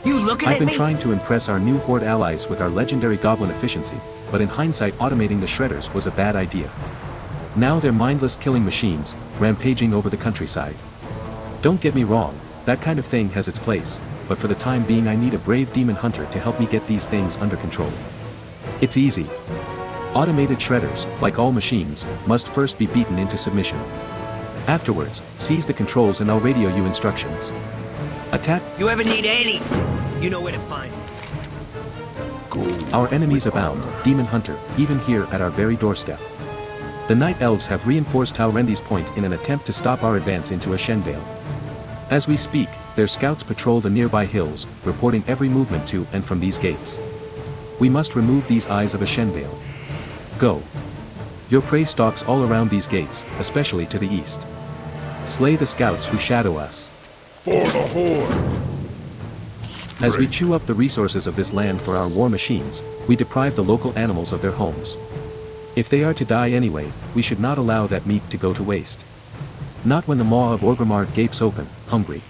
You looking at me? I've been trying to impress our new Horde allies with our legendary goblin efficiency, but in hindsight automating the shredders was a bad idea. Now they're mindless killing machines, rampaging over the countryside. Don't get me wrong, that kind of thing has its place, but for the time being I need a brave demon hunter to help me get these things under control. It's easy. Automated shredders, like all machines, must first be beaten into submission. Afterwards, seize the controls and I'll radio you instructions. Attack. You ever need any? You know where to find me. Our enemies abound, Demon Hunter, even here at our very doorstep. The Night Elves have reinforced Talrendi's Point in an attempt to stop our advance into Ashenvale. As we speak, their scouts patrol the nearby hills, reporting every movement to and from these gates. We must remove these eyes of Ashenvale. Go. Your prey stalks all around these gates, especially to the east. Slay the scouts who shadow us. For the Horde! As we chew up the resources of this land for our war machines, we deprive the local animals of their homes. If they are to die anyway, we should not allow that meat to go to waste. Not when the maw of Orgrimmar gapes open, hungry.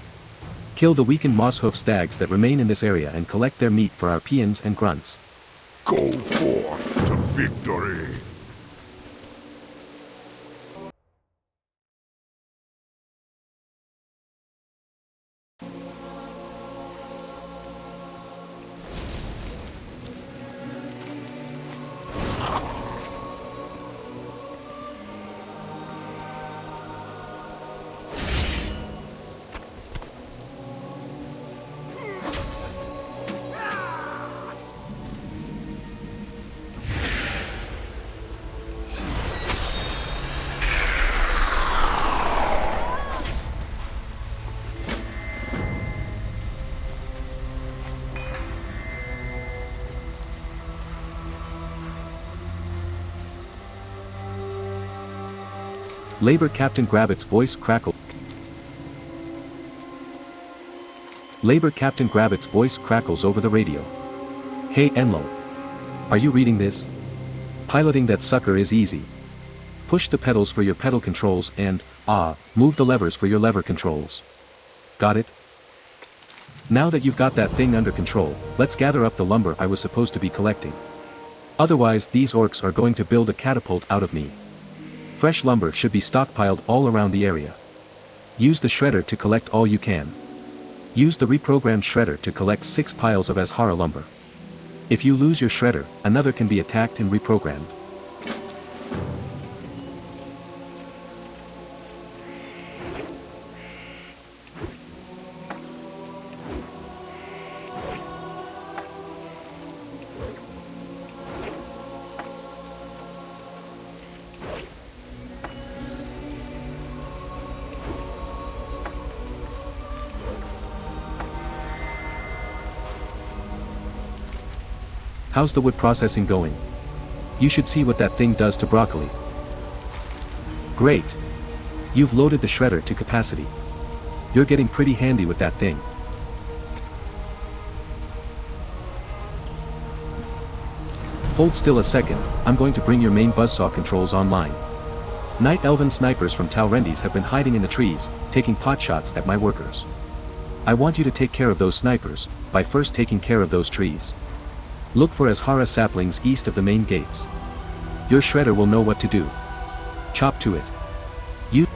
Kill the weakened Mosshoof stags that remain in this area and collect their meat for our peons and grunts. Go forth to victory! Labor Captain Grabbit's voice crackled. Labor Captain Grabbit's voice crackles over the radio. Hey Enlo. Are you reading this? Piloting that sucker is easy. Push the pedals for your pedal controls and, move the levers for your lever controls. Got it? Now that you've got that thing under control, let's gather up the lumber I was supposed to be collecting. Otherwise these orcs are going to build a catapult out of me. Fresh lumber should be stockpiled all around the area. Use the shredder to collect all you can. Use the reprogrammed shredder to collect 6 piles of Azshara lumber. If you lose your shredder, another can be attacked and reprogrammed. How's the wood processing going? You should see what that thing does to broccoli. Great. You've loaded the shredder to capacity. You're getting pretty handy with that thing. Hold still a second, I'm going to bring your main buzzsaw controls online. Night Elven snipers from Talrendi's have been hiding in the trees, taking pot shots at my workers. I want you to take care of those snipers, by first taking care of those trees. Look for Azshara saplings east of the main gates. Your shredder will know what to do. Chop to it. You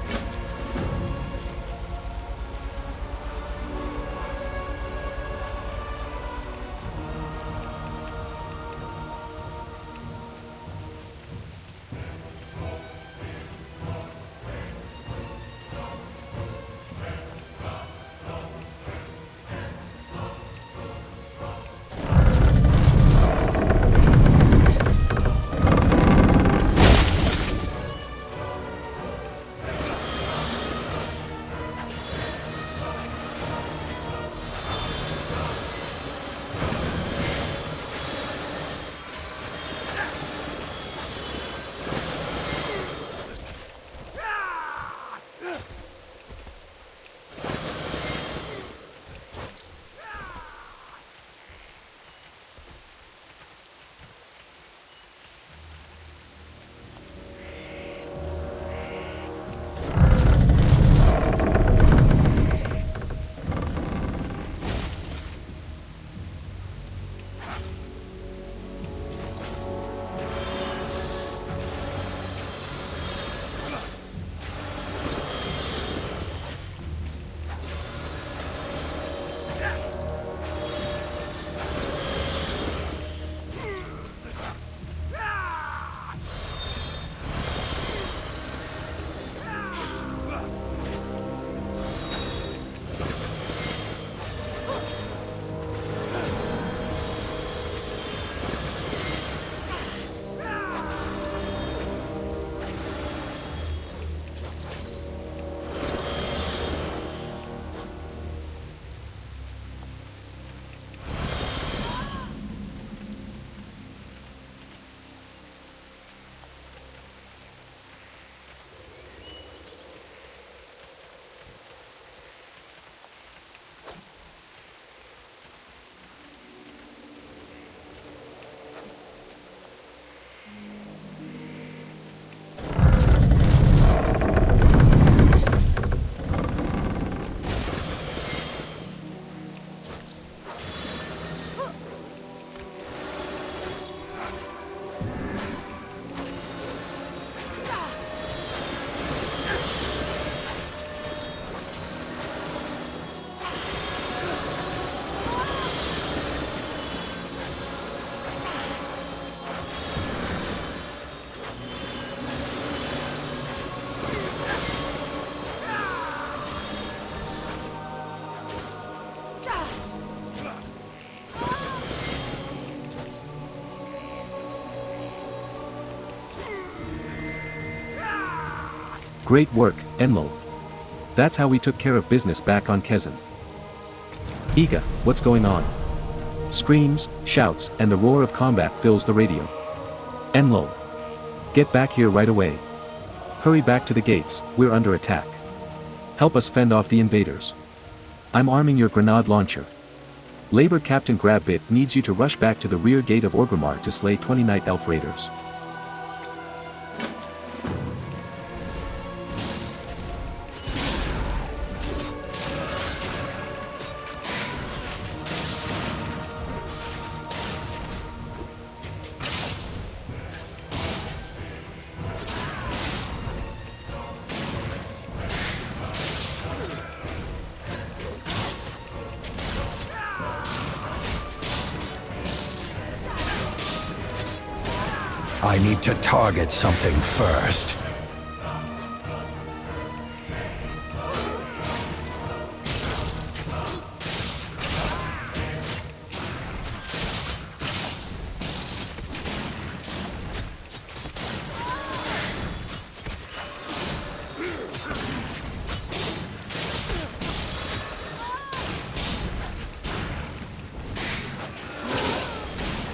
Great work, Enlil. That's how we took care of business back on Kezan. Iga, what's going on? Screams, shouts, and the roar of combat fills the radio. Enlil. Get back here right away. Hurry back to the gates, we're under attack. Help us fend off the invaders. I'm arming your grenade launcher. Labor Captain Grabbit needs you to rush back to the rear gate of Orgrimmar to slay 20 Night Elf Raiders. I need to target something first.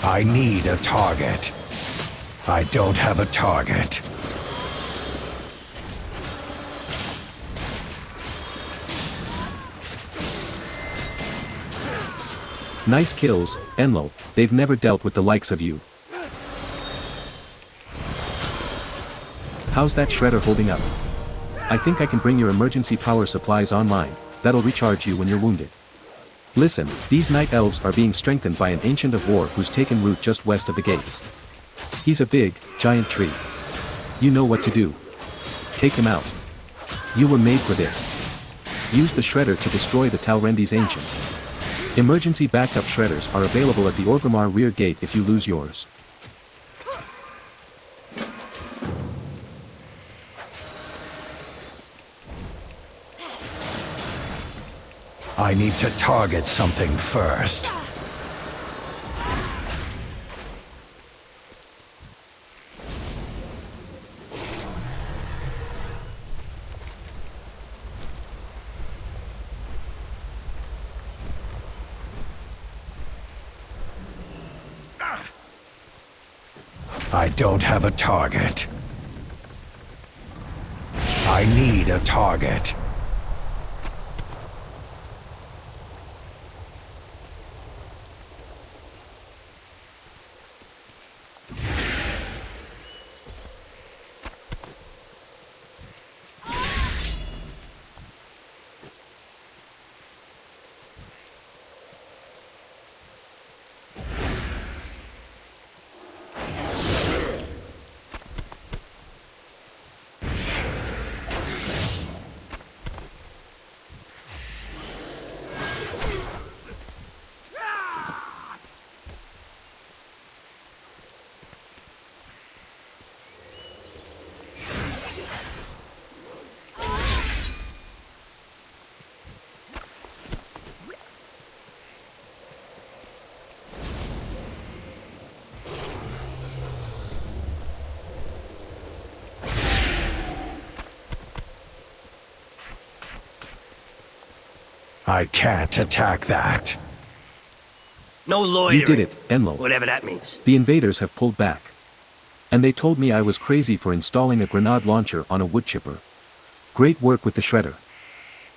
I need a target. I don't have a target. Nice kills, Enlil. They've never dealt with the likes of you. How's that shredder holding up? I think I can bring your emergency power supplies online. That'll recharge you when you're wounded. Listen, these night elves are being strengthened by an ancient of war who's taken root just west of the gates. He's a big, giant tree. You know what to do. Take him out. You were made for this. Use the shredder to destroy the Talrendi's ancient. Emergency backup shredders are available at the Orgrimmar rear gate if you lose yours. I need to target something first. I don't have a target. I need a target. I can't attack that. No loitering. You did it, Enlil. Whatever that means. The invaders have pulled back. And they told me I was crazy for installing a grenade launcher on a wood chipper. Great work with the shredder.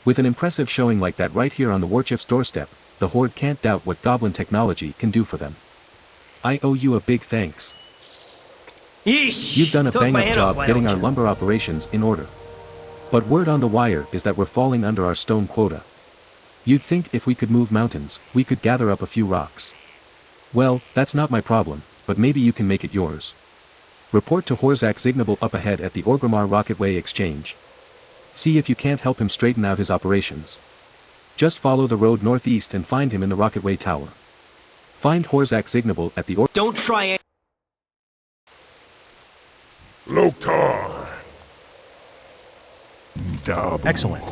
With an impressive showing like that right here on the Warchief's doorstep, the Horde can't doubt what goblin technology can do for them. I owe you a big thanks. Yeesh! You've done a Took my bang-up head job off, why getting don't our you? lumber operations in order. But word on the wire is that we're falling under our stone quota. You'd think if we could move mountains, we could gather up a few rocks. Well, that's not my problem, but maybe you can make it yours. Report to Horzak Zignable up ahead at the Orgrimmar Rocketway Exchange. See if you can't help him straighten out his operations. Just follow the road northeast and find him in the Rocketway Tower. Find Horzak Zignable at the Don't try it. Loktar. Dabu. Excellent.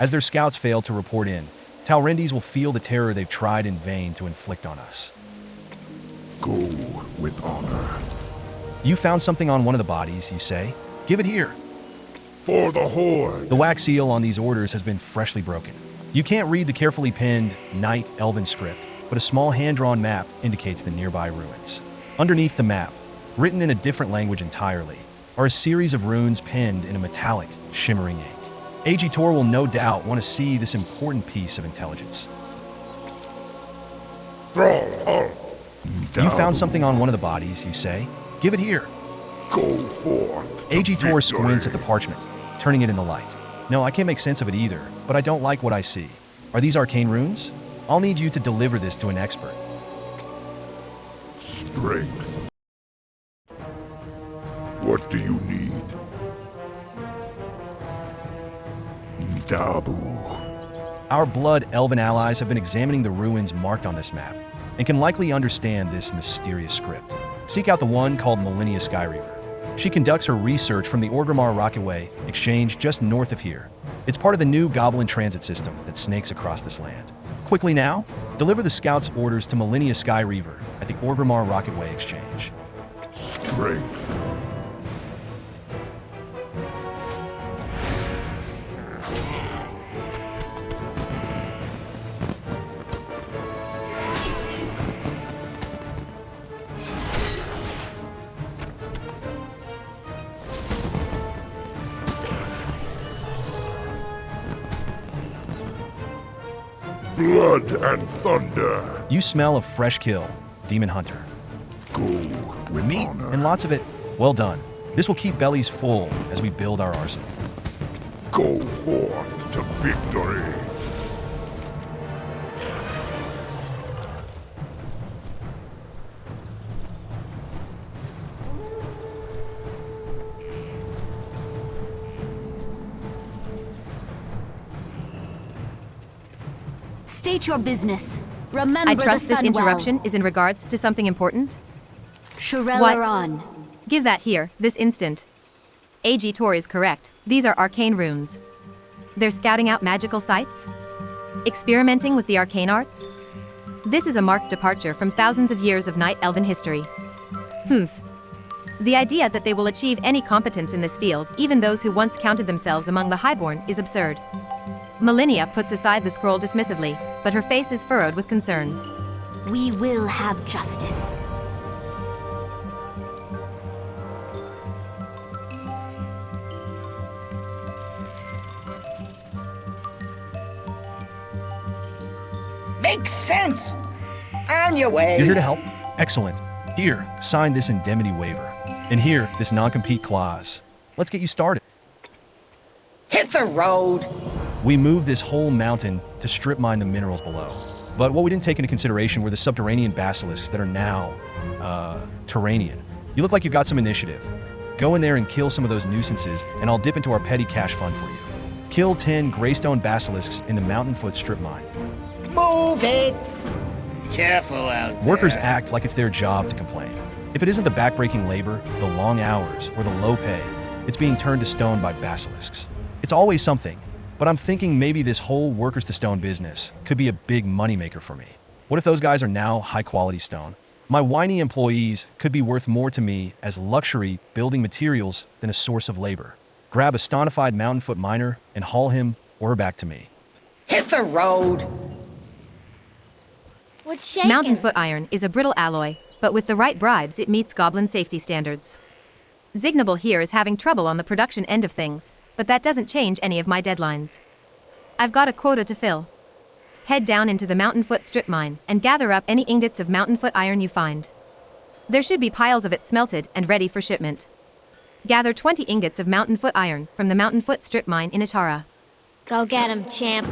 As their scouts fail to report in, Talrendis will feel the terror they've tried in vain to inflict on us. Go with honor. You found something on one of the bodies, you say? Give it here. For the Horde. The wax seal on these orders has been freshly broken. You can't read the carefully pinned Night Elven script, but a small hand-drawn map indicates the nearby ruins. Underneath the map, written in a different language entirely, are a series of runes pinned in a metallic, shimmering ink. AG Tor will no doubt want to see this important piece of intelligence. Thrall. You found something on one of the bodies, you say? Give it here. Go forth. AG Tor squints at the parchment, turning it in the light. No, I can't make sense of it either, but I don't like what I see. Are these arcane runes? I'll need you to deliver this to an expert. Strength. What do you need? Dabu. Our blood elven allies have been examining the ruins marked on this map, and can likely understand this mysterious script. Seek out the one called Millennia Skyreaver. She conducts her research from the Orgrimmar Rocketway exchange just north of here. It's part of the new Goblin transit system that snakes across this land. Quickly now, deliver the scout's orders to Millennia Skyreaver at the Orgrimmar Rocketway exchange. Strength. Blood and thunder. You smell a fresh kill, Demon Hunter. Go with Meat honor. and lots of it. Well done. This will keep bellies full as we build our arsenal. Go forth to victory. State your business. Remember I trust the this sun interruption well. is in regards to something important. Shirelaron. Give that here, this instant. AG Tor is correct. These are arcane runes. They're scouting out magical sites? Experimenting with the arcane arts? This is a marked departure from thousands of years of Night Elven history. Humph. The idea that they will achieve any competence in this field, even those who once counted themselves among the highborn, is absurd. Millennia puts aside the scroll dismissively, but her face is furrowed with concern. We will have justice. Makes sense. On your way. You're here to help? Excellent. Here, sign this indemnity waiver. And here, this non-compete clause. Let's get you started. Hit the road. We moved this whole mountain to strip mine the minerals below. But what we didn't take into consideration were the subterranean basilisks that are now, Terranian. You look like you've got some initiative. Go in there and kill some of those nuisances, and I'll dip into our petty cash fund for you. Kill 10 greystone basilisks in the Mountainfoot strip mine. Move it. Careful out there. Workers act like it's their job to complain. If it isn't the backbreaking labor, the long hours, or the low pay, it's being turned to stone by basilisks. It's always something. But I'm thinking maybe this whole workers to stone business could be a big moneymaker for me. What if those guys are now high-quality stone? My whiny employees could be worth more to me as luxury building materials than a source of labor. Grab a stonified Mountainfoot miner and haul him or her back to me. Hit the road. What's shaking? Mountainfoot iron is a brittle alloy, but with the right bribes it meets goblin safety standards. Zignable here is having trouble on the production end of things, but that doesn't change any of my deadlines. I've got a quota to fill. Head down into the Mountainfoot strip mine and gather up any ingots of Mountainfoot iron you find. There should be piles of it smelted and ready for shipment. Gather 20 ingots of Mountainfoot iron from the Mountainfoot strip mine in Azshara. Go get him, champ.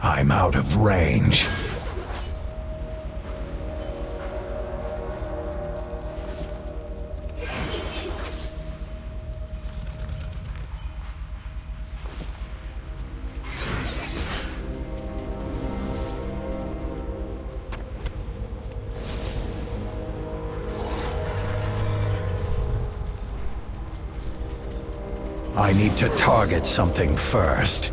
I'm out of range. I need to target something first.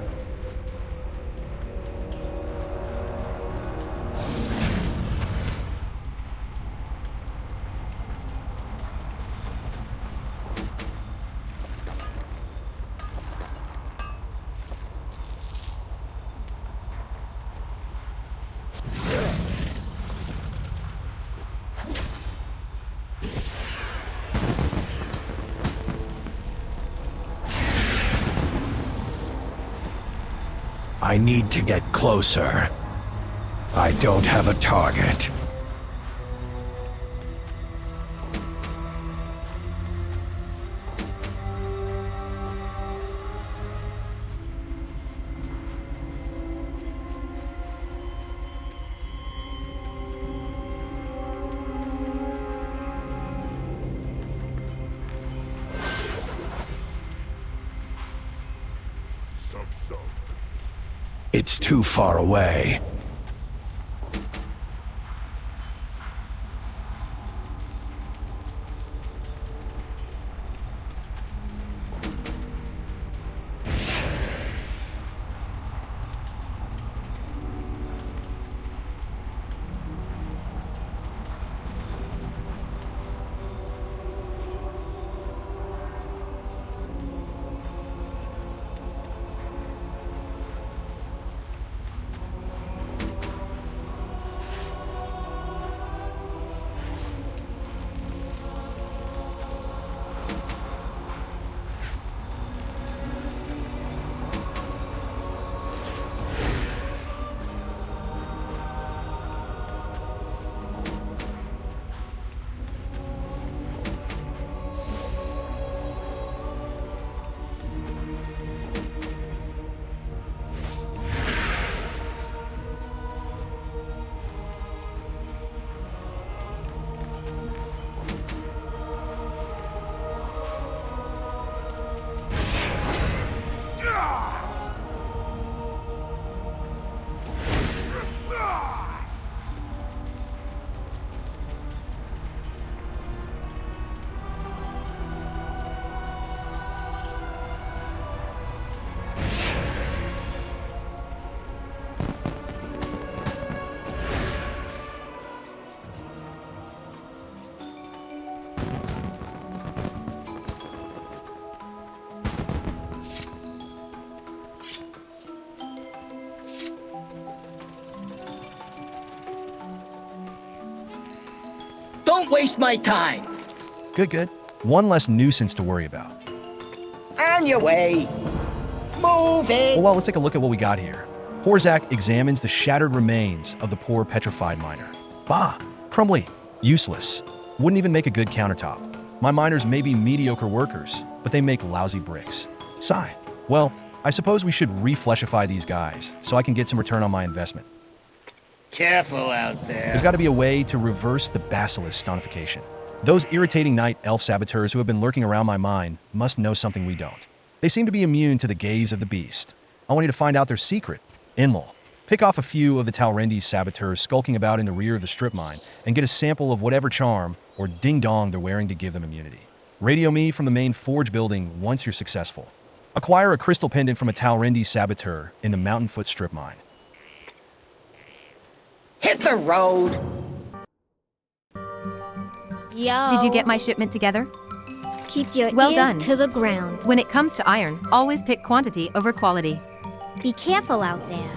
I need to get closer. I don't have a target. Some. It's too far away. Don't waste my time. Good. One less nuisance to worry about. On your way. Move it. Well, let's take a look at what we got here. Horzak examines the shattered remains of the poor petrified miner. Bah, crumbly, useless. Wouldn't even make a good countertop. My miners may be mediocre workers, but they make lousy bricks. Sigh. Well, I suppose we should refleshify these guys, so I can get some return on my investment. Careful out there. There's got to be a way to reverse the basilisk stonification. Those irritating night elf saboteurs who have been lurking around my mine must know something we don't. They seem to be immune to the gaze of the beast. I want you to find out their secret. Inmol. Pick off a few of the Talrendi's saboteurs skulking about in the rear of the strip mine and get a sample of whatever charm or ding-dong they're wearing to give them immunity. Radio me from the main forge building once you're successful. Acquire a crystal pendant from a Talrendi saboteur in the Mountainfoot strip mine. Hit the road. Yo. Did you get my shipment together? Keep your Well ear done. to the ground. When it comes to iron, always pick quantity over quality. Be careful out there.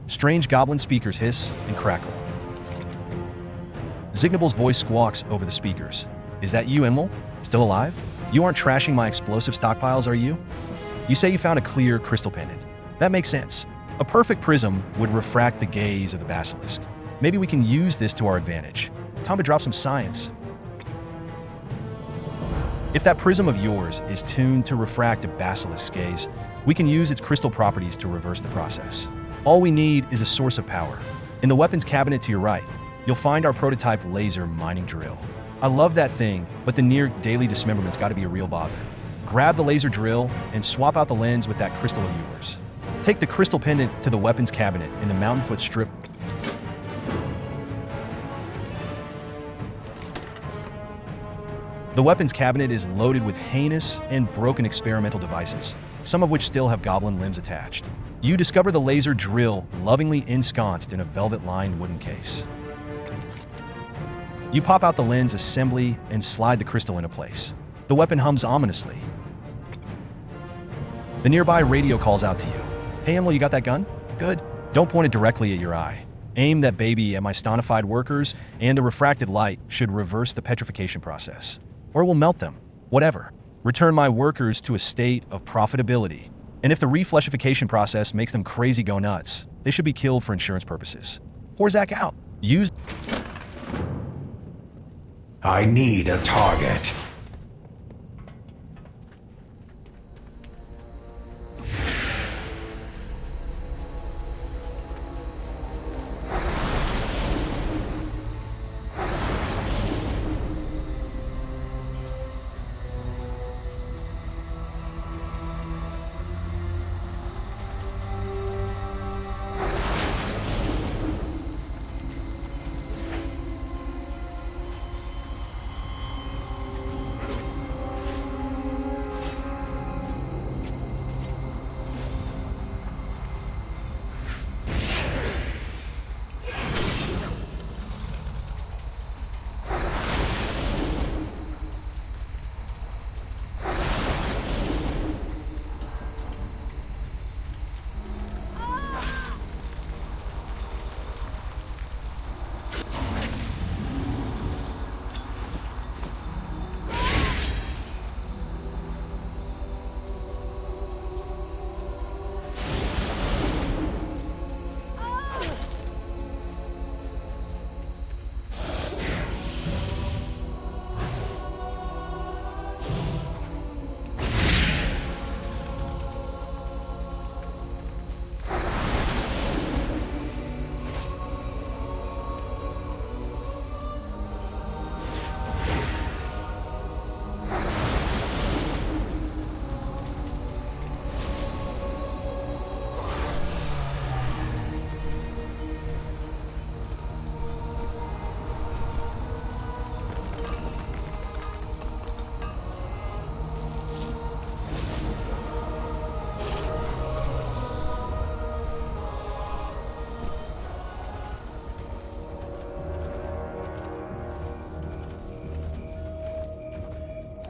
Strange goblin speakers hiss and crackle. Zignable's voice squawks over the speakers. Is that you, Enlil? Still alive? You aren't trashing my explosive stockpiles, are you? You say you found a clear crystal pendant. That makes sense. A perfect prism would refract the gaze of the basilisk. Maybe we can use this to our advantage. Time to drop some science. If that prism of yours is tuned to refract a basilisk's gaze, we can use its crystal properties to reverse the process. All we need is a source of power. In the weapons cabinet to your right, you'll find our prototype laser mining drill. I love that thing, but the near daily dismemberment's got to be a real bother. Grab the laser drill and swap out the lens with that crystal of yours. Take the crystal pendant to the weapons cabinet in the mountainfoot strip. The weapons cabinet is loaded with heinous and broken experimental devices, some of which still have goblin limbs attached. You discover the laser drill lovingly ensconced in a velvet-lined wooden case. You pop out the lens assembly and slide the crystal into place. The weapon hums ominously. The nearby radio calls out to you. Hey, Enlil, you got that gun? Good. Don't point it directly at your eye. Aim that baby at my stonified workers, and the refracted light should reverse the petrification process. Or it will melt them. Whatever. Return my workers to a state of profitability. And if the refleshification process makes them crazy go nuts, they should be killed for insurance purposes. Pour Zach out. Use... I need a target.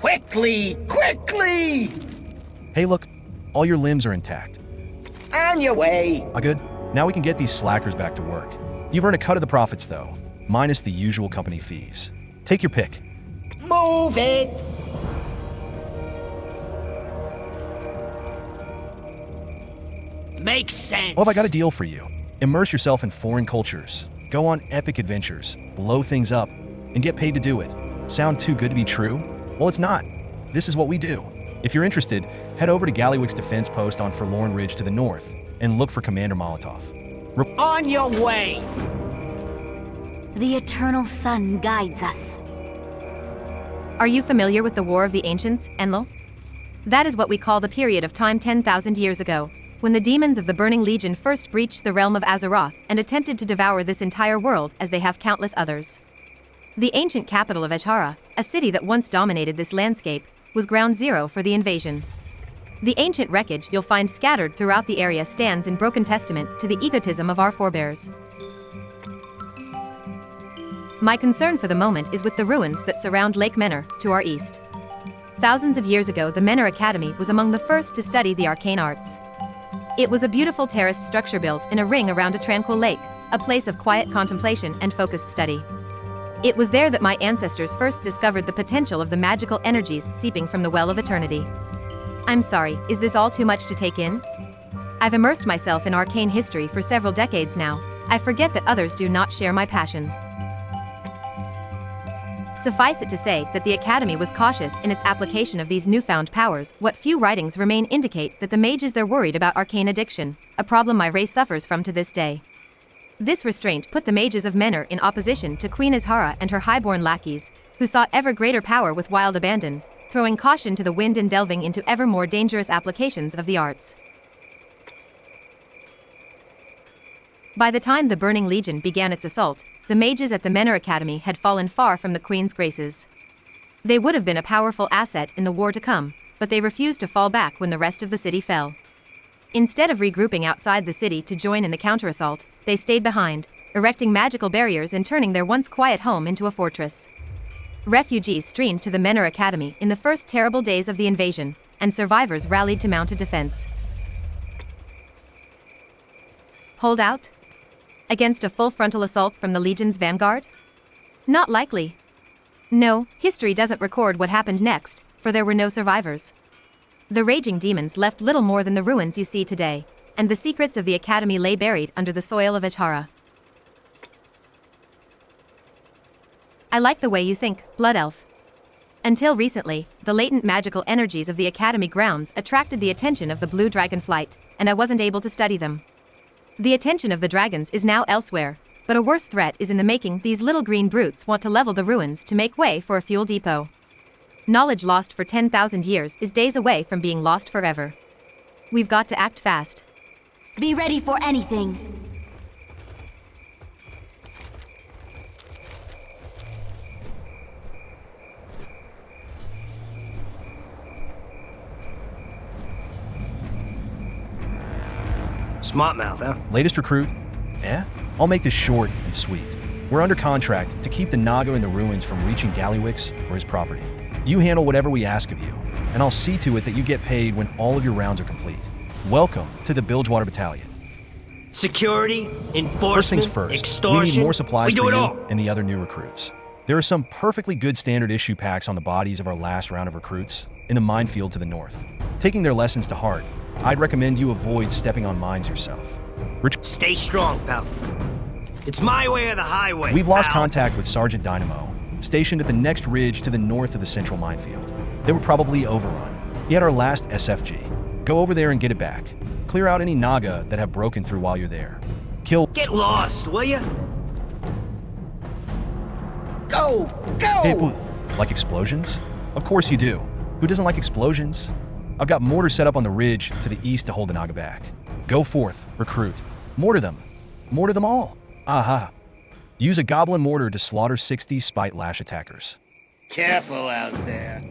Quickly! Quickly! Hey, look. All your limbs are intact. On your way! Ah, good. Now we can get these slackers back to work. You've earned a cut of the profits, though, minus the usual company fees. Take your pick. Move it! Makes sense. Well, have I got a deal for you. Immerse yourself in foreign cultures. Go on epic adventures. Blow things up. And get paid to do it. Sound too good to be true? Well, it's not. This is what we do. If you're interested, head over to Gallywick's defense post on Forlorn Ridge to the north and look for Commander Molotov. On your way. The eternal sun guides us. Are you familiar with the War of the Ancients, Enlil? That is what we call the period of time 10,000 years ago, when the demons of the Burning Legion first breached the realm of Azeroth and attempted to devour this entire world as they have countless others. The ancient capital of Azshara, a city that once dominated this landscape, was ground zero for the invasion. The ancient wreckage you'll find scattered throughout the area stands in broken testament to the egotism of our forebears. My concern for the moment is with the ruins that surround Lake Menor to our east. Thousands of years ago, the Menor Academy was among the first to study the arcane arts. It was a beautiful terraced structure built in a ring around a tranquil lake, a place of quiet contemplation and focused study. It was there that my ancestors first discovered the potential of the magical energies seeping from the Well of Eternity. I'm sorry, is this all too much to take in? I've immersed myself in arcane history for several decades now. I forget that others do not share my passion. Suffice it to say that the Academy was cautious in its application of these newfound powers. What few writings remain indicate that the mages they're worried about arcane addiction, a problem my race suffers from to this day. This restraint put the mages of Menor in opposition to Queen Azshara and her highborn lackeys, who sought ever greater power with wild abandon, throwing caution to the wind and delving into ever more dangerous applications of the arts. By the time the Burning Legion began its assault, the mages at the Menor Academy had fallen far from the Queen's graces. They would have been a powerful asset in the war to come, but they refused to fall back when the rest of the city fell. Instead of regrouping outside the city to join in the counter-assault, they stayed behind, erecting magical barriers and turning their once quiet home into a fortress. Refugees streamed to the Menor Academy in the first terrible days of the invasion, and survivors rallied to mount a defense. Hold out? Against a full frontal assault from the Legion's vanguard? Not likely. No, history doesn't record what happened next, for there were no survivors. The raging demons left little more than the ruins you see today, and the secrets of the Academy lay buried under the soil of Azshara. I like the way you think, Blood Elf. Until recently, the latent magical energies of the Academy grounds attracted the attention of the Blue Dragon Flight, and I wasn't able to study them. The attention of the dragons is now elsewhere, but a worse threat is in the making. These little green brutes want to level the ruins to make way for a fuel depot. Knowledge lost for 10,000 years is days away from being lost forever. We've got to act fast. Be ready for anything. Smart mouth, huh? Latest recruit? Eh? I'll make this short and sweet. We're under contract to keep the Naga in the ruins from reaching Gallywix or his property. You handle whatever we ask of you, and I'll see to it that you get paid when all of your rounds are complete. Welcome to the Bilgewater Battalion. Security, enforcement, First things first, extortion. we need more supplies We do for it you all. and the other new recruits. There are some perfectly good standard issue packs on the bodies of our last round of recruits in the minefield to the north. Taking their lessons to heart, I'd recommend you avoid stepping on mines yourself. Stay strong, pal. It's my way or the highway. We've lost pal. contact with Sergeant Dynamo, stationed at the next ridge to the north of the central minefield. They were probably overrun. He had our last SFG. Go over there and get it back. Clear out any Naga that have broken through while you're there. Kill. Get lost, will ya? Go! Go! Hey, like explosions? Of course you do. Who doesn't like explosions? I've got mortar set up on the ridge to the east to hold the Naga back. Go forth, recruit. Mortar them. Mortar them all. Aha. Use a goblin mortar to slaughter 60 spite lash attackers. Careful out there.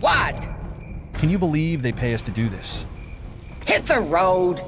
What? Can you believe they pay us to do this? Hit the road!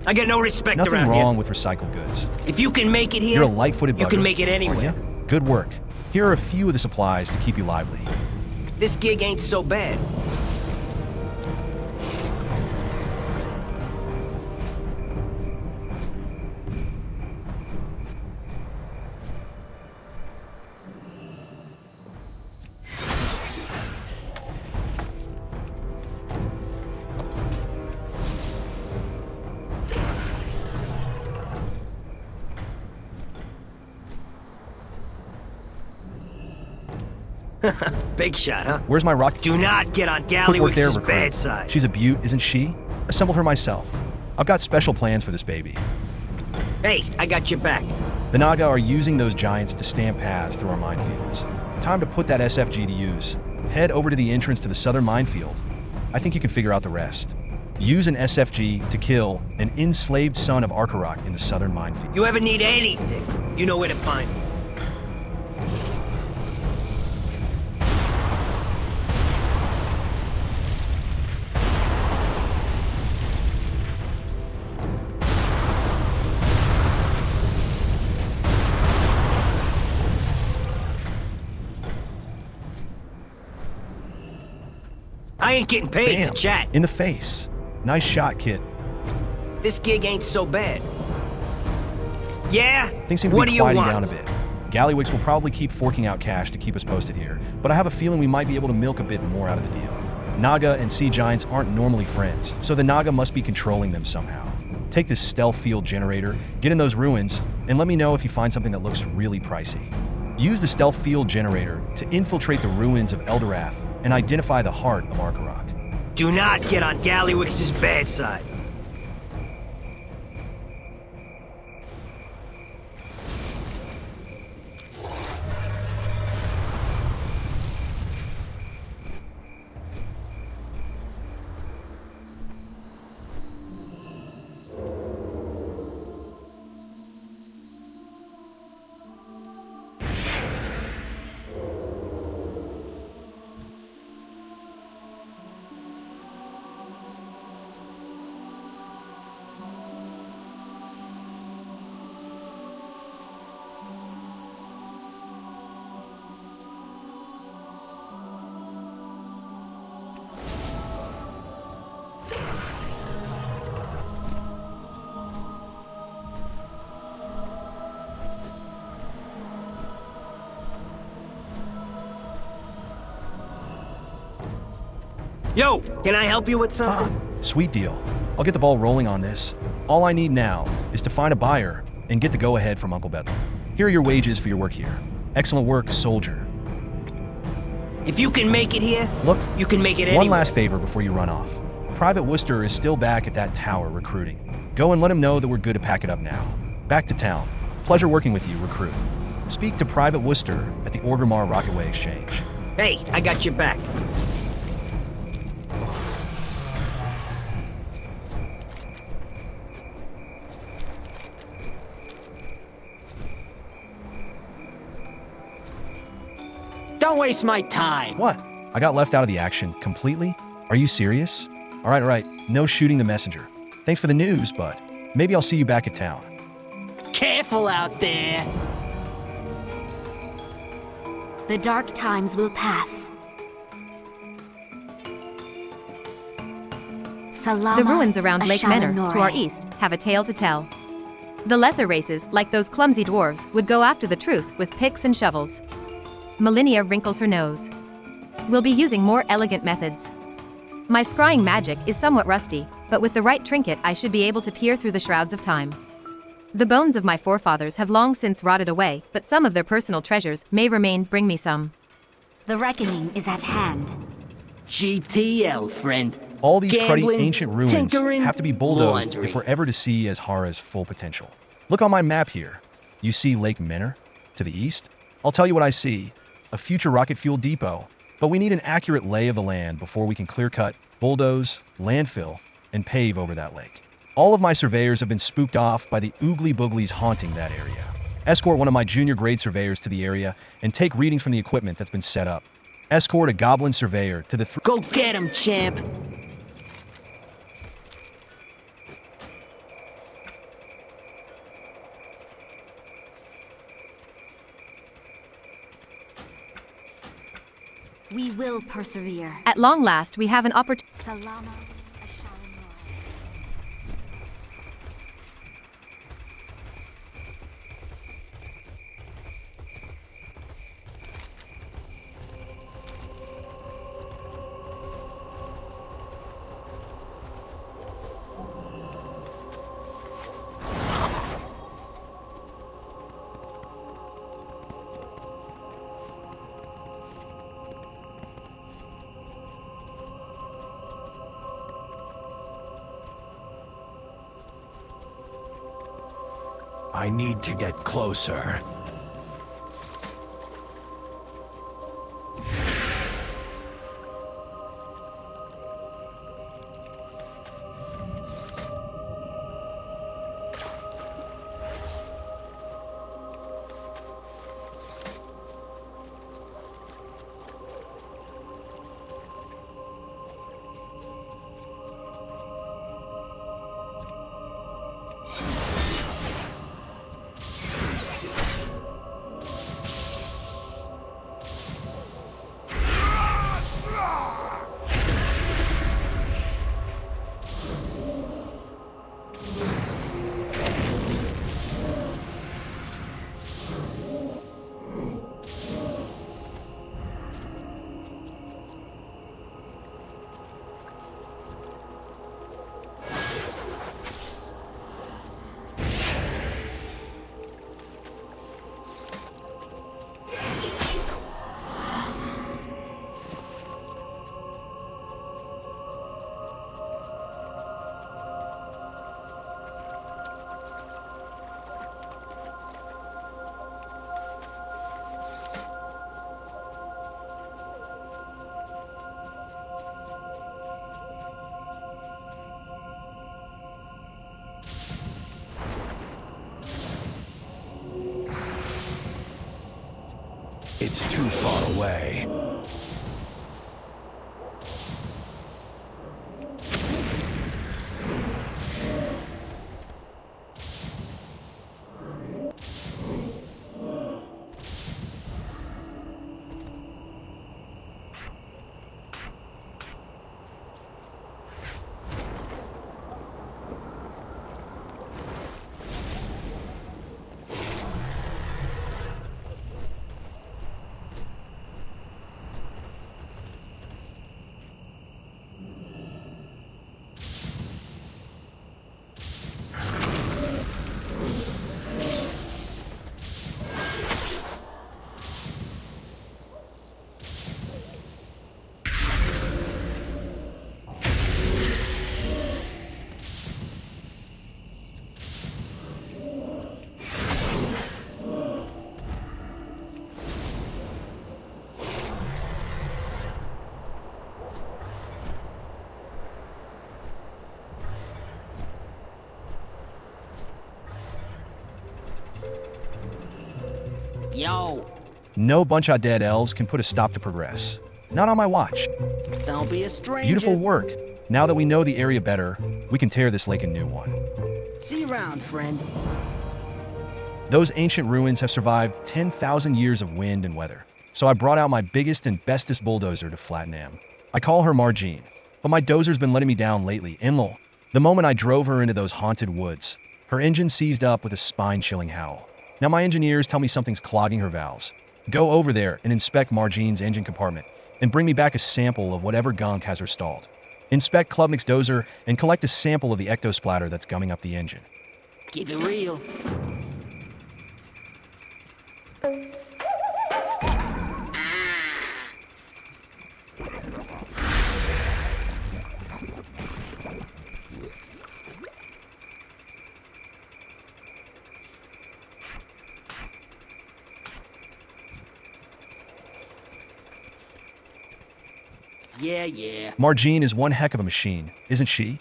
I got no respect Nothing around wrong here. with recycled goods. If you can make it here, You're a light-footed you bugger. can make it Are anywhere. ya? Good work. Here are a few of the supplies to keep you lively. This gig ain't so bad. Big shot, huh? Where's my rock? Do not get on Quick work there, Gallywix's recruit. bad side. She's a beaut, isn't she? Assemble her myself. I've got special plans for this baby. Hey, I got your back. The Naga are using those giants to stamp paths through our minefields. Time to put that SFG to use. Head over to the entrance to the southern minefield. I think you can figure out the rest. Use an SFG to kill an enslaved son of Arkarok in the southern minefield. You ever need anything, you know where to find me. I ain't getting paid Bam! to chat. In the face. Nice shot, kid. This gig ain't so bad. Yeah? Things seem to What be do you quieting want? down a bit. Gallywix will probably keep forking out cash to keep us posted here, but I have a feeling we might be able to milk a bit more out of the deal. Naga and sea giants aren't normally friends, so the Naga must be controlling them somehow. Take this stealth field generator, get in those ruins, and let me know if you find something that looks really pricey. Use the stealth field generator to infiltrate the ruins of Eldorath and identify the heart of Arkarok. Do not get on Gallywix's bad side. Yo, can I help you with something? Sweet deal. I'll get the ball rolling on this. All I need now is to find a buyer and get the go-ahead from Uncle Bedlam. Here are your wages for your work here. Excellent work, soldier. If you can make it here, Look, you can make it anywhere. one last favor before you run off. Private Worcester is still back at that tower recruiting. Go and let him know that we're good to pack it up now. Back to town. Pleasure working with you, recruit. Speak to Private Worcester at the Orgrimmar Rocketway Exchange. Hey, I got your back. Don't waste my time. What? I got left out of the action completely? Are you serious? All right. No shooting the messenger. Thanks for the news, bud. Maybe I'll see you back at town. Careful out there. The dark times will pass. Salama, The ruins around Lake Azshara Menor to our east have a tale to tell. The lesser races, like those clumsy dwarves, would go after the truth with picks and shovels. Millennia wrinkles her nose. We'll be using more elegant methods. My scrying magic is somewhat rusty, but with the right trinket I should be able to peer through the shrouds of time. The bones of my forefathers have long since rotted away, but some of their personal treasures may remain. Bring me some. The reckoning is at hand. GTL, friend. All these cruddy Gambling, ancient ruins tinkering, have to be bulldozed laundry. if we're ever to see Azshara's full potential. Look on my map here. You see Lake Menor? To the east? I'll tell you what I see. A future rocket fuel depot. But we need an accurate lay of the land before we can clear-cut, bulldoze, landfill, and pave over that lake. All of my surveyors have been spooked off by the oogly booglies haunting that area. Escort one of my junior grade surveyors to the area and take readings from the equipment that's been set up. Escort a goblin surveyor to the Go get him, champ. We will persevere. At long last, we have an opportunity. Salama. I need to get closer. It's too far away. Yo, No bunch of dead elves can put a stop to progress. Not on my watch. don't be a stranger. Beautiful work. Now that we know the area better, we can tear this lake a new one. See you around, friend. Those ancient ruins have survived 10,000 years of wind and weather, so I brought out my biggest and bestest bulldozer to flatten them. I call her Margine, but my dozer's been letting me down lately. Imlol. The moment I drove her into those haunted woods, her engine seized up with a spine-chilling howl. Now my engineers tell me something's clogging her valves. Go over there and inspect Margine's engine compartment, and bring me back a sample of whatever gunk has her stalled. Inspect Klubnik's dozer and collect a sample of the ectosplatter that's gumming up the engine. Keep it real. Yeah. Margine is one heck of a machine, isn't she?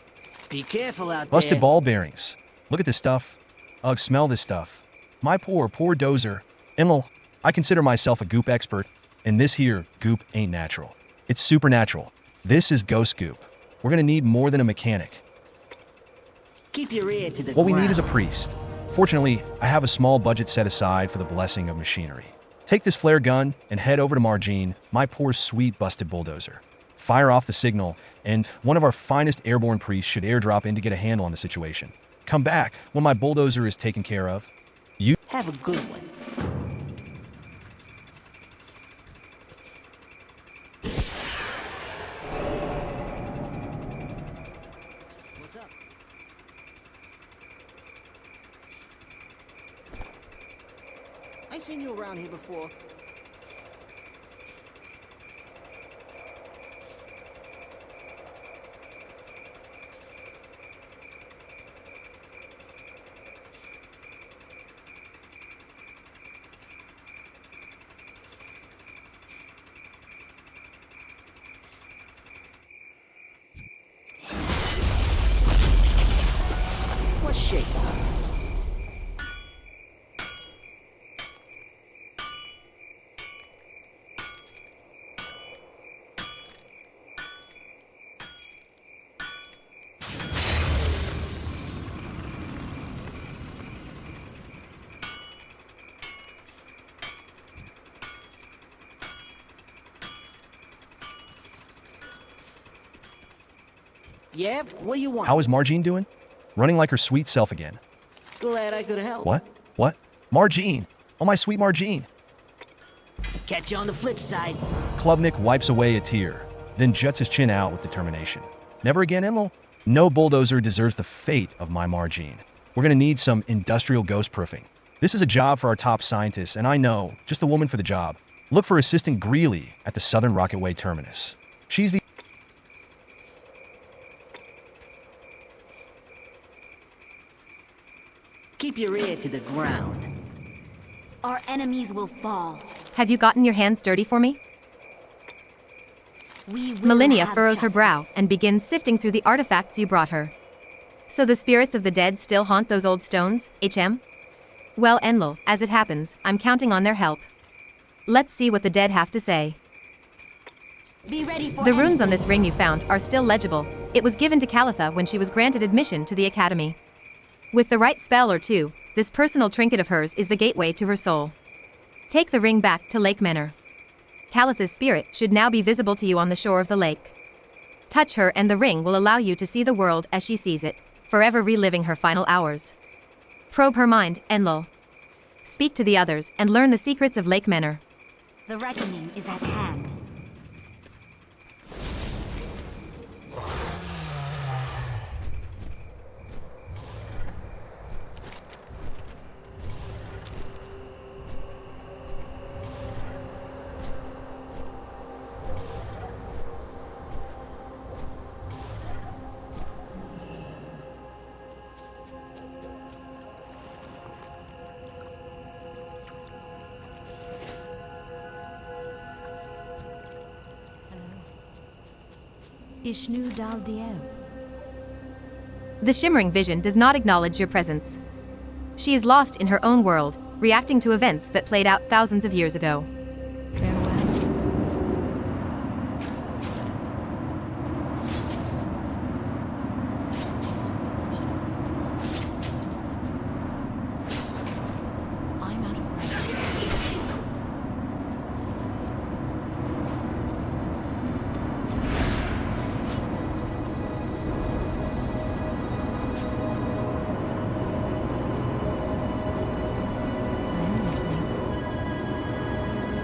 Be careful out Busted there. ball bearings. Look at this stuff. Ugh, smell this stuff. My poor dozer. Imlol, I consider myself a goop expert, and this here goop ain't natural. It's supernatural. This is ghost goop. We're gonna need more than a mechanic. Keep your ear to the What we ground. need is a priest. Fortunately, I have a small budget set aside for the blessing of machinery. Take this flare gun and head over to Margine, my poor sweet busted bulldozer. Fire off the signal, and one of our finest airborne priests should airdrop in to get a handle on the situation. Come back when my bulldozer is taken care of. You Have a good one. What's up? I seen you around here before. What's shaking? Yeah, what do you want? How is Margine doing? Running like her sweet self again. Glad I could help. What? What? Margine! Oh, my sweet Margine! Catch you on the flip side. Klubnik wipes away a tear, then juts his chin out with determination. Never again, Emil. No bulldozer deserves the fate of my Margine. We're gonna need some industrial ghost proofing. This is a job for our top scientists, and I know, just the woman for the job. Look for Assistant Greeley at the Southern Rocketway terminus. She's the Keep your ear to the ground. Our enemies will fall. Have you gotten your hands dirty for me? We will Millennia have furrows her brow justice. and begins sifting through the artifacts you brought her. So the spirits of the dead still haunt those old stones, HM? Well, Enlil, as it happens, I'm counting on their help. Let's see what the dead have to say. Be ready for The runes on anything. this ring you found are still legible. It was given to Cata when she was granted admission to the academy. With the right spell or two, this personal trinket of hers is the gateway to her soul. Take the ring back to Lake Menor. Cata's spirit should now be visible to you on the shore of the lake. Touch her and the ring will allow you to see the world as she sees it, forever reliving her final hours. Probe her mind, Enlil. Speak to the others and learn the secrets of Lake Menor. The reckoning is at hand. Ishnu Dal Diel. The shimmering vision does not acknowledge your presence. She is lost in her own world, reacting to events that played out thousands of years ago. Farewell. I'm out of range. I am listening.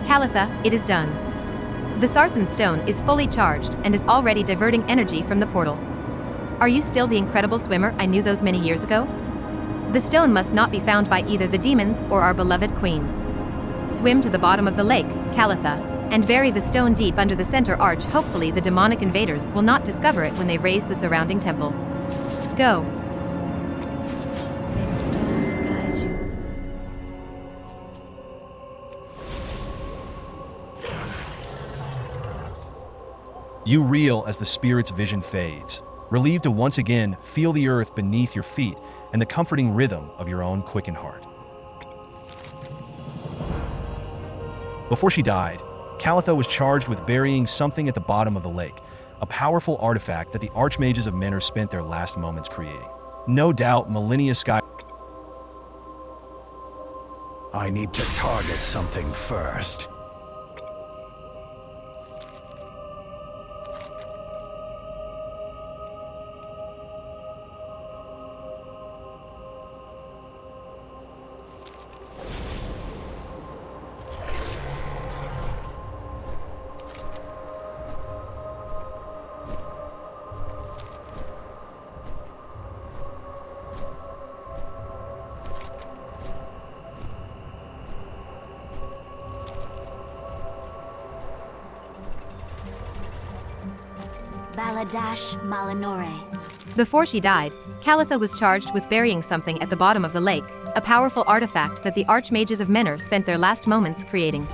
Cata, it is done. The Sarsen stone is fully charged and is already diverting energy from the portal. Are you still the incredible swimmer I knew those many years ago? The stone must not be found by either the demons or our beloved queen. Swim to the bottom of the lake, Cata, and bury the stone deep under the center arch. Hopefully the demonic invaders will not discover it when they raise the surrounding temple. Go. May the stars guide you. You reel as the spirit's vision fades, relieved to once again feel the earth beneath your feet and the comforting rhythm of your own quickened heart. Before she died, Cata was charged with burying something at the bottom of the lake, a powerful artifact that the archmages of Menor spent their last moments creating. No doubt, millennia sky. I need to target something first. Baladash Malinore. Before she died, Calitha was charged with burying something at the bottom of the lake, a powerful artifact that the Archmages of Menor spent their last moments creating.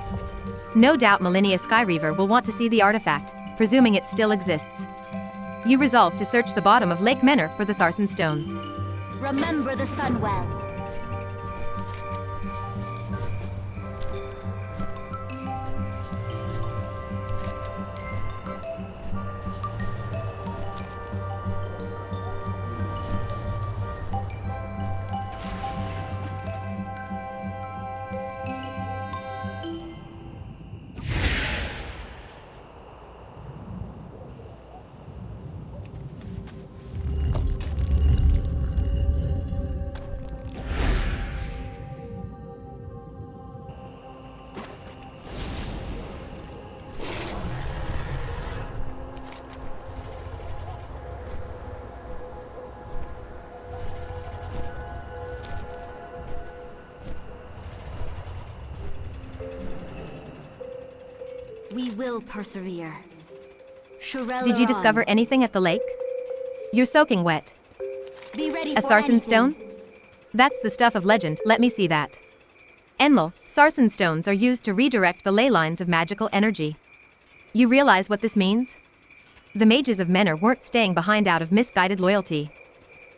No doubt Millennia Skyreaver will want to see the artifact, presuming it still exists. You resolve to search the bottom of Lake Menor for the Sarsen Stone. Remember the Sunwell. We will persevere. Did you discover anything at the lake? You're soaking wet. Be ready A for Sarsen anything. Stone? That's the stuff of legend, let me see that. Enlil, Sarsen Stones are used to redirect the ley lines of magical energy. You realize what this means? The mages of Menor weren't staying behind out of misguided loyalty.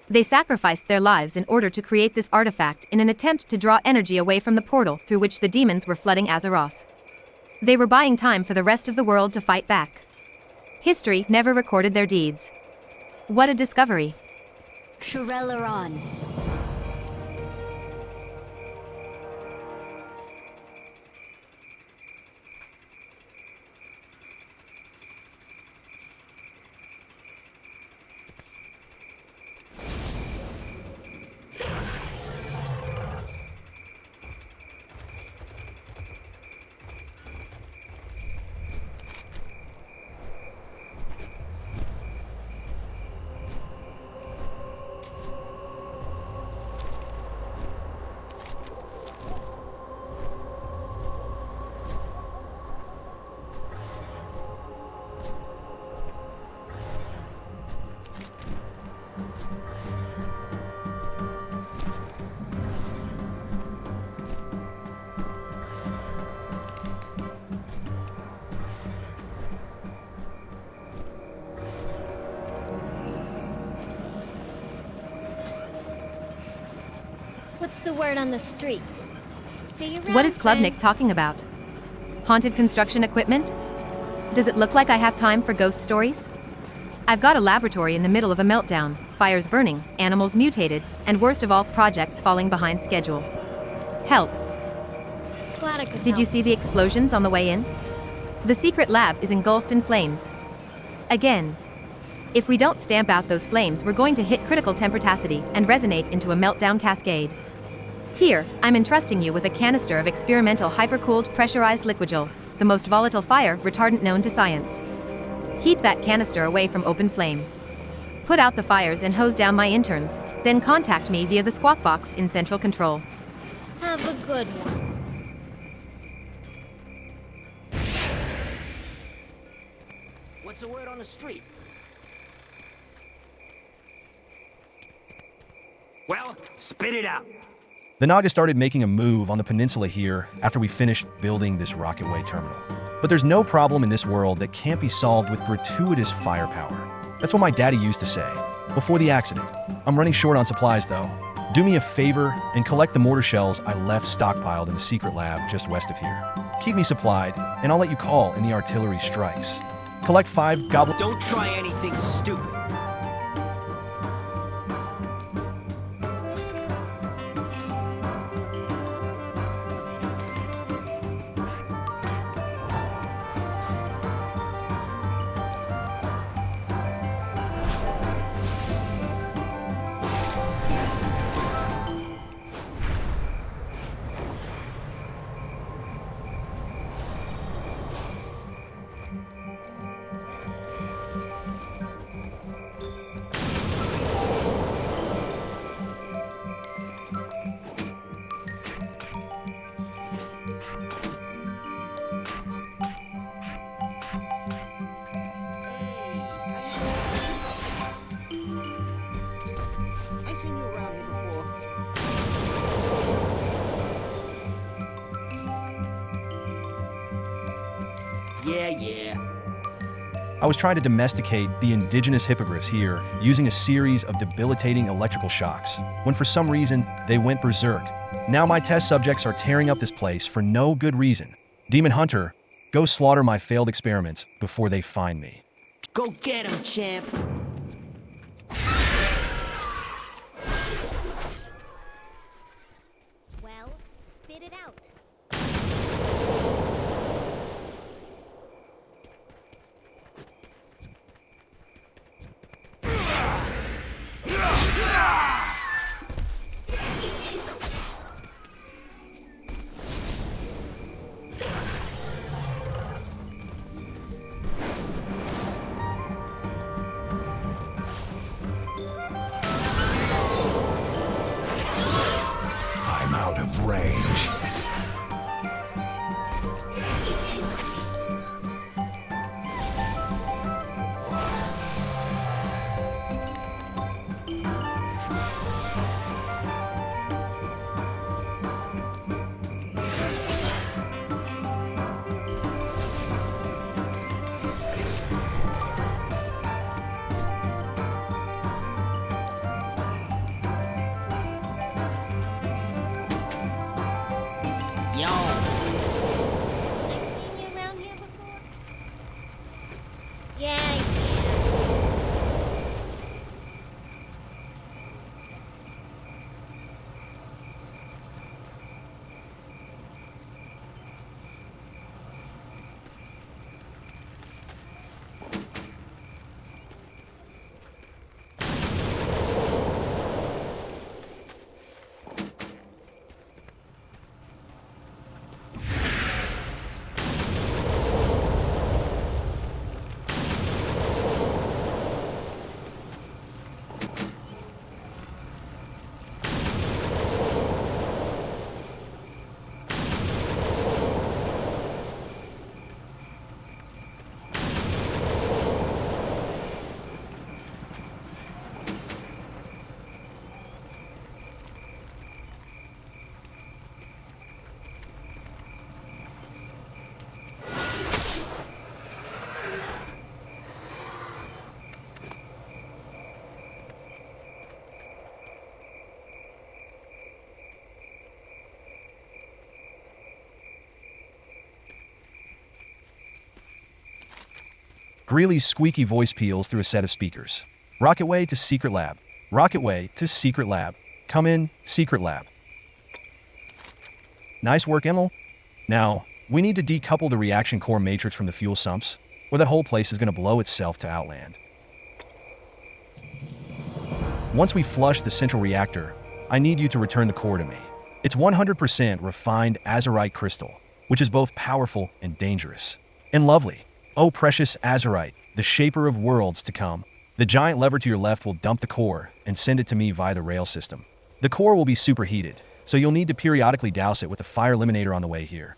They sacrificed their lives in order to create this artifact in an attempt to draw energy away from the portal through which the demons were flooding Azeroth. They were buying time for the rest of the world to fight back. History never recorded their deeds. What a discovery. Shurelaron. What's the word on the street? See you around, What is friend. Klubnik talking about? Haunted construction equipment? Does it look like I have time for ghost stories? I've got a laboratory in the middle of a meltdown, fires burning, animals mutated, and worst of all, projects falling behind schedule. Help. Glad I could Did you help. see the explosions on the way in? The secret lab is engulfed in flames. Again. If we don't stamp out those flames, we're going to hit critical temperacity and resonate into a meltdown cascade. Here, I'm entrusting you with a canister of experimental hypercooled pressurized liquigel, the most volatile fire retardant known to science. Keep that canister away from open flame. Put out the fires and hose down my interns, then contact me via the squawk box in central control. Have a good one. What's the word on the street? Well, spit it out. The Naga started making a move on the peninsula here after we finished building this rocketway terminal. But there's no problem in this world that can't be solved with gratuitous firepower. That's what my daddy used to say, before the accident. I'm running short on supplies though. Do me a favor and collect the mortar shells I left stockpiled in the secret lab just west of here. Keep me supplied, and I'll let you call any artillery strikes. Collect 5 goblin... Don't try anything stupid. Yeah. I was trying to domesticate the indigenous hippogriffs here using a series of debilitating electrical shocks, when for some reason they went berserk. Now my test subjects are tearing up this place for no good reason. Demon Hunter, go slaughter my failed experiments before they find me. Go get him, champ. Well, spit it out. I'm out of range. Yo. I've seen you around here before. Yeah. Greeley's squeaky voice peels through a set of speakers. Rocketway to Secret Lab. Rocketway to Secret Lab. Come in, Secret Lab. Nice work, Emil. Now, we need to decouple the reaction core matrix from the fuel sumps, or that whole place is going to blow itself to Outland. Once we flush the central reactor, I need you to return the core to me. It's 100% refined azurite crystal, which is both powerful and dangerous. And lovely. Oh, precious azurite, the shaper of worlds to come. The giant lever to your left will dump the core and send it to me via the rail system. The core will be superheated, so you'll need to periodically douse it with a fire eliminator on the way here.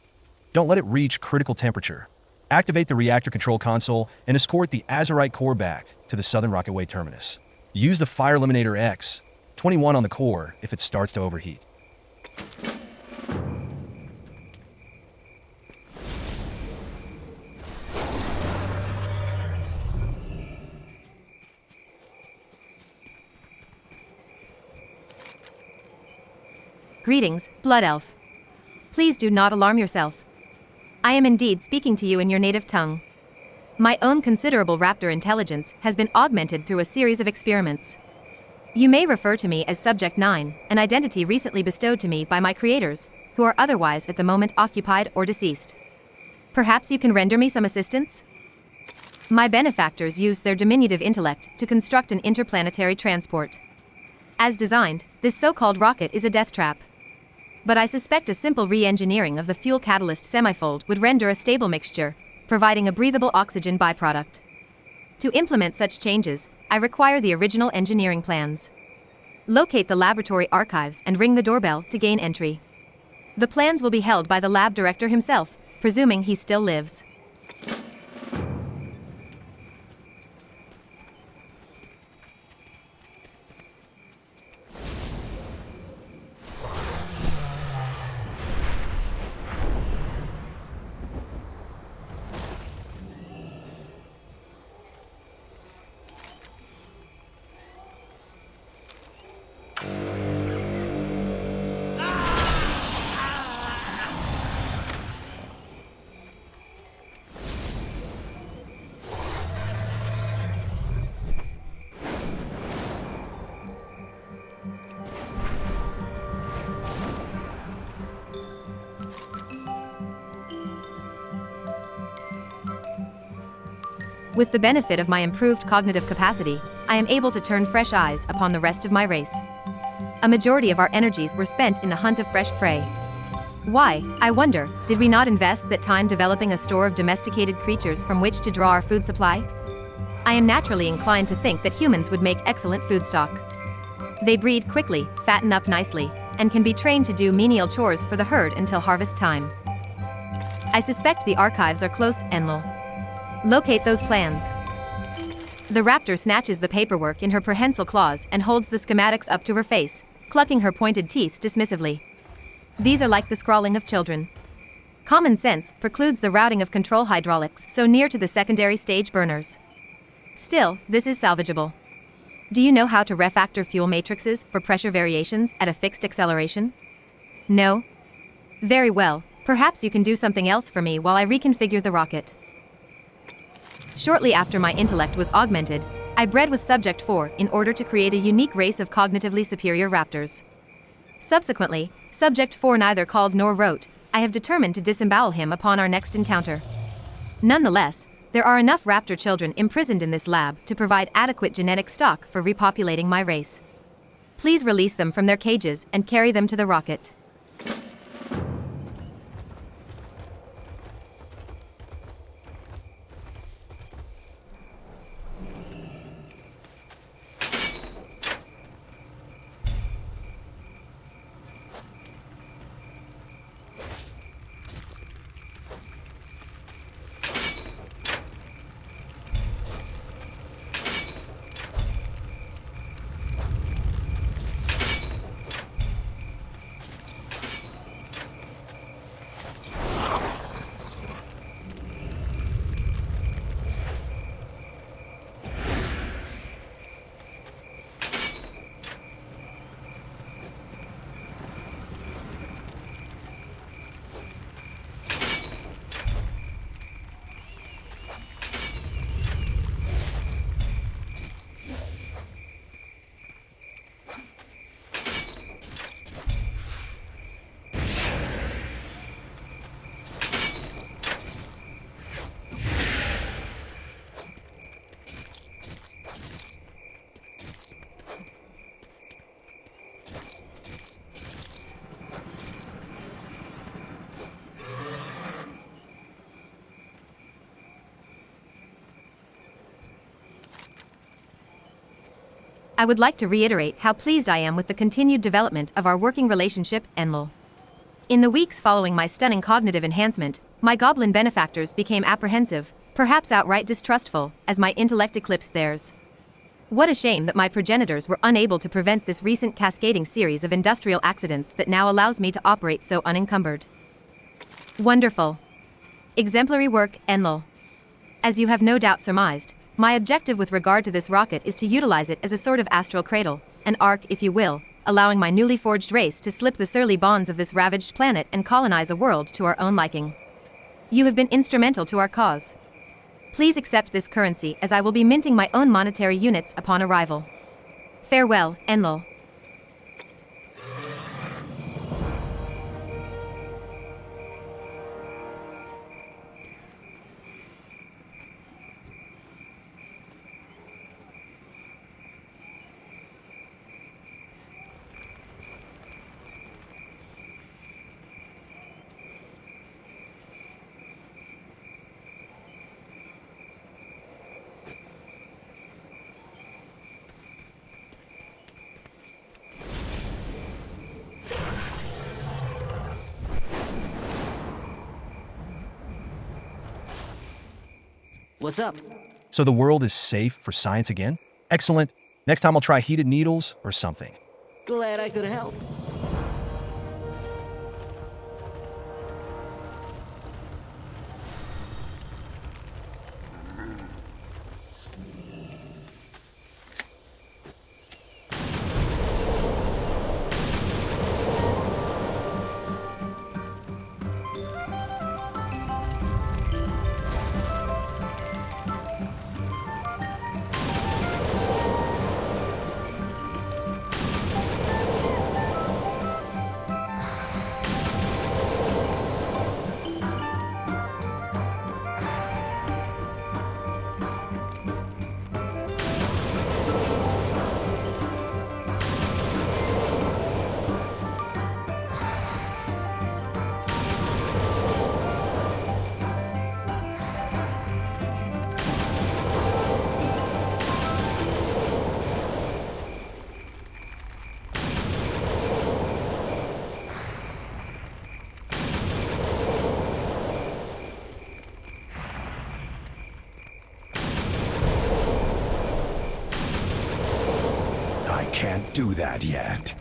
Don't let it reach critical temperature. Activate the reactor control console and escort the azurite core back to the Southern Rocketway terminus. Use the fire eliminator X-21 on the core if it starts to overheat. Greetings, Blood Elf. Please do not alarm yourself. I am indeed speaking to you in your native tongue. My own considerable raptor intelligence has been augmented through a series of experiments. You may refer to me as Subject 9, an identity recently bestowed to me by my creators, who are otherwise at the moment occupied or deceased. Perhaps you can render me some assistance? My benefactors used their diminutive intellect to construct an interplanetary transport. As designed, this so-called rocket is a death trap. But I suspect a simple re-engineering of the fuel catalyst semifold would render a stable mixture, providing a breathable oxygen byproduct. To implement such changes, I require the original engineering plans. Locate the laboratory archives and ring the doorbell to gain entry. The plans will be held by the lab director himself, presuming he still lives. With the benefit of my improved cognitive capacity, I am able to turn fresh eyes upon the rest of my race. A majority of our energies were spent in the hunt of fresh prey. Why, I wonder, did we not invest that time developing a store of domesticated creatures from which to draw our food supply? I am naturally inclined to think that humans would make excellent food stock. They breed quickly, fatten up nicely, and can be trained to do menial chores for the herd until harvest time. I suspect the archives are close, Enlil. Locate those plans. The raptor snatches the paperwork in her prehensile claws and holds the schematics up to her face, clucking her pointed teeth dismissively. These are like the scrawling of children. Common sense precludes the routing of control hydraulics so near to the secondary stage burners. Still, this is salvageable. Do you know how to refactor fuel matrices for pressure variations at a fixed acceleration? No? Very well, perhaps you can do something else for me while I reconfigure the rocket. Shortly after my intellect was augmented, I bred with Subject 4 in order to create a unique race of cognitively superior raptors. Subsequently, Subject 4 neither called nor wrote. I have determined to disembowel him upon our next encounter. Nonetheless, there are enough raptor children imprisoned in this lab to provide adequate genetic stock for repopulating my race. Please release them from their cages and carry them to the rocket. I would like to reiterate how pleased I am with the continued development of our working relationship, Enlil. In the weeks following my stunning cognitive enhancement, my goblin benefactors became apprehensive, perhaps outright distrustful, as my intellect eclipsed theirs. What a shame that my progenitors were unable to prevent this recent cascading series of industrial accidents that now allows me to operate so unencumbered. Wonderful. Exemplary work, Enlil. As you have no doubt surmised, my objective with regard to this rocket is to utilize it as a sort of astral cradle, an ark if you will, allowing my newly forged race to slip the surly bonds of this ravaged planet and colonize a world to our own liking. You have been instrumental to our cause. Please accept this currency as I will be minting my own monetary units upon arrival. Farewell, Enlil. What's up? So the world is safe for science again? Excellent. Next time I'll try heated needles or something. Glad I could help. can't do that yet.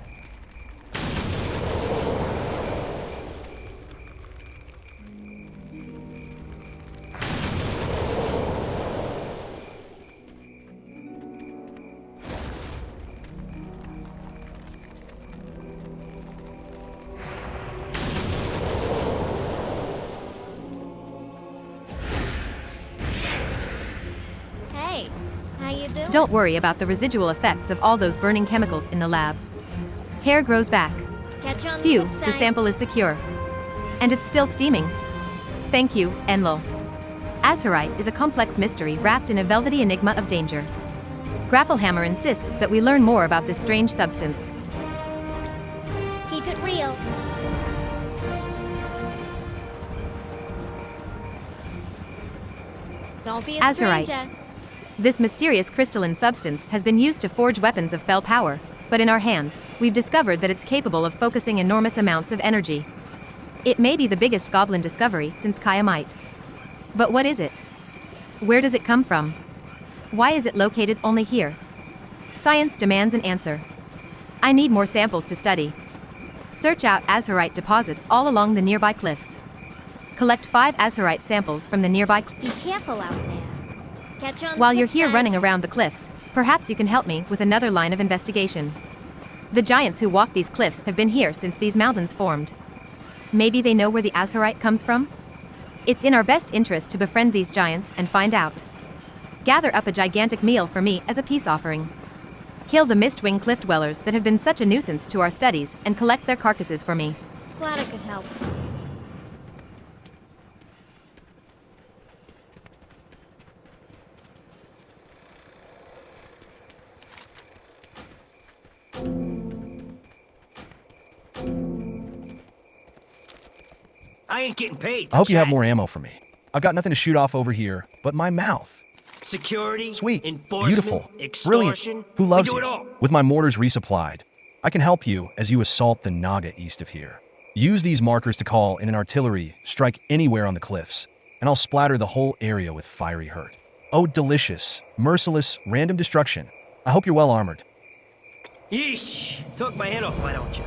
Hey, how you doing? Don't worry about the residual effects of all those burning chemicals in the lab. Hair grows back. Catch on Phew, the flip the side. sample is secure. And it's still steaming. Thank you, Enlil. Azshara is a complex mystery wrapped in a velvety enigma of danger. Grapplehammer insists that we learn more about this strange substance. Keep it real. Don't be a Azurite. stranger. This mysterious crystalline substance has been used to forge weapons of fell power, but in our hands, we've discovered that it's capable of focusing enormous amounts of energy. It may be the biggest goblin discovery since Kayamite. But what is it? Where does it come from? Why is it located only here? Science demands an answer. I need more samples to study. Search out Azshara deposits all along the nearby cliffs. Collect 5 Azshara samples from the nearby Be careful out there. Catch on the While you're flip here side. running around the cliffs, perhaps you can help me with another line of investigation. The giants who walk these cliffs have been here since these mountains formed. Maybe they know where the Azshara comes from? It's in our best interest to befriend these giants and find out. Gather up a gigantic meal for me as a peace offering. Kill the Mistwing cliff dwellers that have been such a nuisance to our studies and collect their carcasses for me. Glad I could help. I ain't getting paid. I hope you have chat. more ammo for me. I've got nothing to shoot off over here but my mouth. Security, Sweet. enforcement, Beautiful. extortion. Brilliant. Who loves we do you? it all. With my mortars resupplied, I can help you as you assault the Naga east of here. Use these markers to call in an artillery strike anywhere on the cliffs, and I'll splatter the whole area with fiery hurt. Oh, delicious, merciless, random destruction. I hope you're well armored. Yeesh. Took my head off, why don't you?